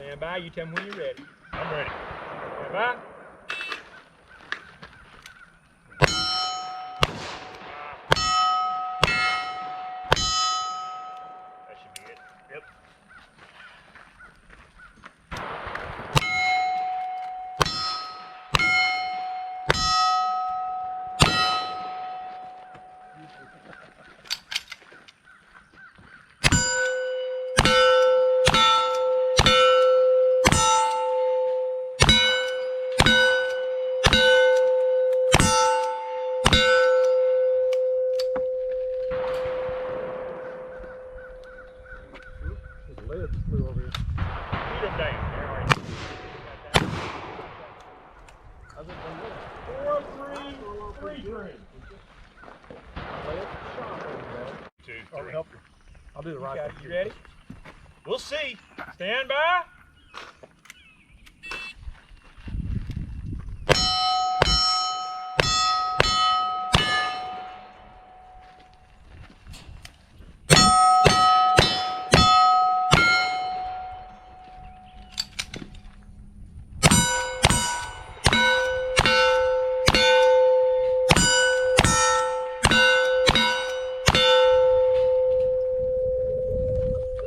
Stand by. You tell me when you're ready. I'm ready. Stand by. That should be it. Yep. The lead flew over here. Beat them down. There, all right. I think I'm 4, 3, 3, 3. lead shot over there. 2, I'll 3. help you. I'll do the right Okay, thing. you ready? We'll see. Stand by.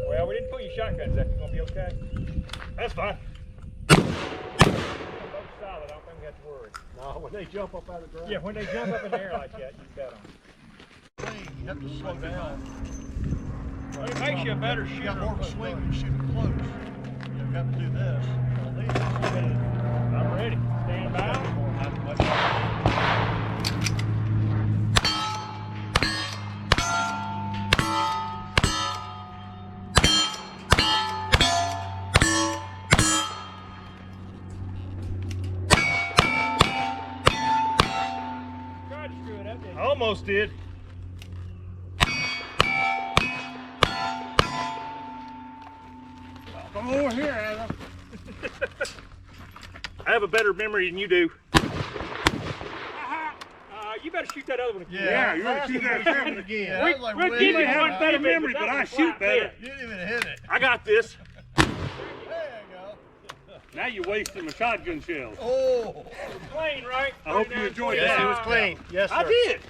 Well, we didn't pull your shotguns up. You gonna be okay? That's fine. Both solid. I don't think we have to worry. No, when they jump up out of the ground. Yeah, when they jump up in the air like that, you bet them. You have to slow down. Well, it makes you a better You shooter. got more of a swing when you shoot close. You have to do this. I'm ready. Stand by. Tried to screw it up, didn't you? Almost did. Come over here, Adam. I have a better memory than you do. You better shoot that other one again. Yeah, you're gonna shoot that second again. again. That was like we'll way give you back one out. better memory, but I shoot better. You didn't even hit it. I got this. There you go. Now you're wasting my shotgun shells. Oh. Clean, right? I hope you enjoyed Yes, that. it was clean. Yes, sir. I did.